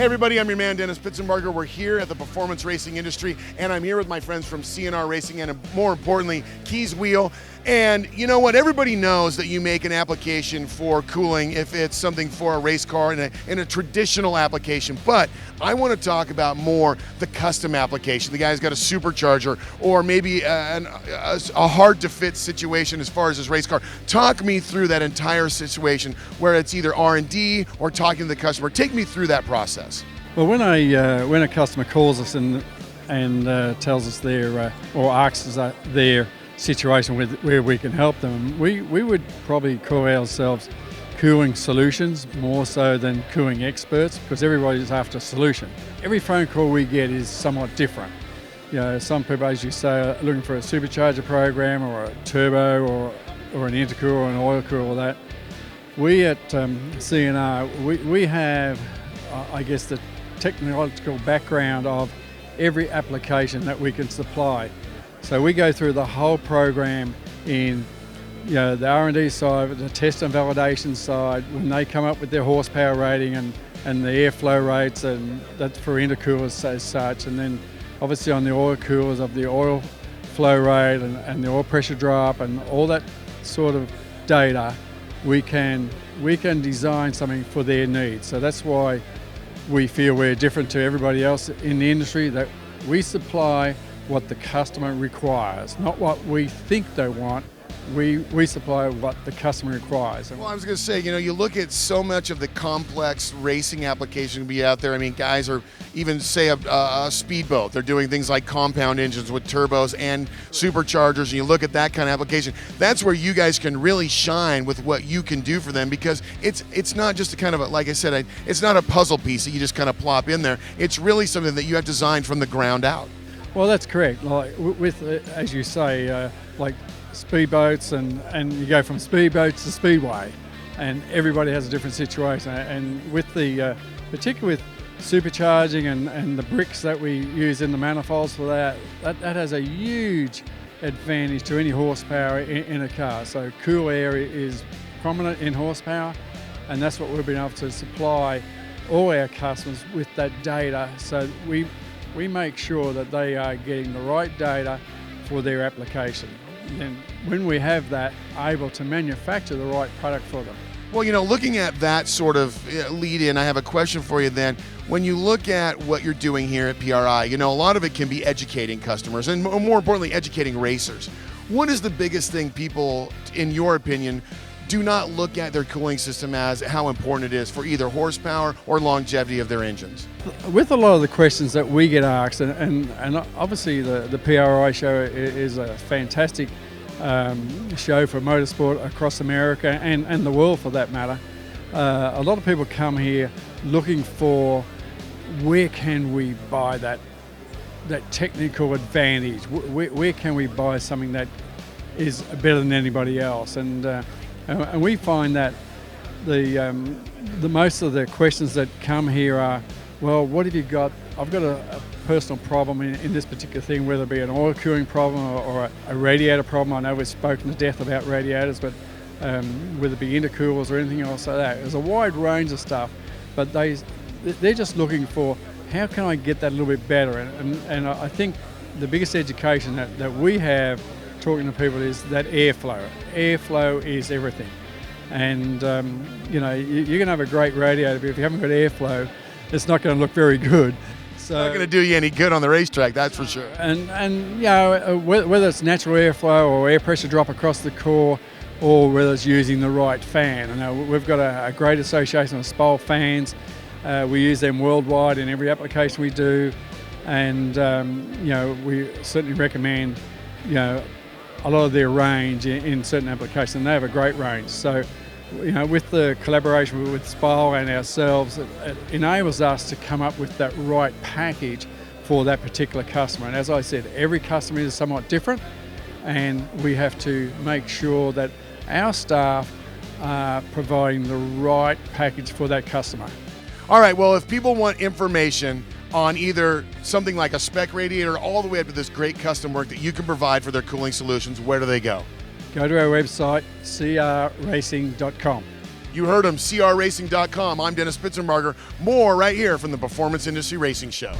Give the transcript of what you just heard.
Hey everybody, I'm your man Dennis Pitzenbarger. We're here at the performance racing industry, and I'm here with my friends from CNR Racing and, more importantly, Keys Wheel. And you know what? Everybody knows that you make an application for cooling if it's something for a race car in a traditional application. But I want to talk about more the custom application. The guy's got a supercharger or maybe a hard-to-fit situation as far as his race car. Talk me through that entire situation where it's either R&D or talking to the customer. Take me through that process. Well, when a customer calls us and tells us or asks us their situation where we can help them, we would probably call ourselves cooling solutions more so than cooling experts, because everybody's after a solution. Every phone call we get is somewhat different. You know, some people, as you say, are looking for a supercharger program or a turbo or an intercooler or an oil cooler. That we at CNR we have I guess the technological background of every application that we can supply. So we go through the whole program in the R&D side, the test and validation side, when they come up with their horsepower rating and the airflow rates, and that's for intercoolers as such. And then obviously on the oil coolers of the oil flow rate and the oil pressure drop and all that sort of data, we can design something for their needs. So that's why we feel we're different to everybody else in the industry, that we supply what the customer requires, not what we think they want. We supply what the customer requires. Well, I was going to say, you look at so much of the complex racing application to be out there. I mean, guys are even, say, a speedboat. They're doing things like compound engines with turbos and superchargers, and you look at that kind of application. That's where you guys can really shine with what you can do for them, because it's not just a kind of, like I said, it's not a puzzle piece that you just kind of plop in there. It's really something that you have designed from the ground out. Well, that's correct. Like with as you say, like speedboats, and you go from speedboats to speedway, and everybody has a different situation. And with the particularly with supercharging and the bricks that we use in the manifolds for that has a huge advantage to any horsepower in a car. So cool air is prominent in horsepower, and that's what we've been able to supply all our customers with, that data. So we make sure that they are getting the right data for their application. And when we have that, able to manufacture the right product for them. Well, looking at that sort of lead in, I have a question for you then. When you look at what you're doing here at PRI, a lot of it can be educating customers and, more importantly, educating racers. What is the biggest thing people, in your opinion, do not look at their cooling system as how important it is for either horsepower or longevity of their engines? With a lot of the questions that we get asked, and obviously the PRI show is a fantastic show for motorsport across America and the world for that matter. A lot of people come here looking for where can we buy that technical advantage, where can we buy something that is better than anybody else, and we find that the most of the questions that come here are, well, what have you got? I've got a personal problem in this particular thing, whether it be an oil cooling problem or a radiator problem. I know we've spoken to death about radiators, but whether it be intercoolers or anything else like that. There's a wide range of stuff, but they're just looking for, how can I get that a little bit better? And I think the biggest education that we have talking to people is that airflow. Airflow is everything. And you can have a great radiator, but if you haven't got airflow, it's not going to look very good. So, not going to do you any good on the racetrack, that's for sure. And whether it's natural airflow or air pressure drop across the core, or whether it's using the right fan. We've got a great association with SPOL fans. We use them worldwide in every application we do, and we certainly recommend a lot of their range in certain applications, and they have a great range. So, with the collaboration with SPOL and ourselves, it enables us to come up with that right package for that particular customer. And as I said, every customer is somewhat different, and we have to make sure that our staff are providing the right package for that customer. All right, well, if people want information on either something like a spec radiator all the way up to this great custom work that you can provide for their cooling solutions, where do they go? Go to our website, crracing.com. You heard him, crracing.com. I'm Dennis Spitzenbarger. More right here from the Performance Industry Racing Show.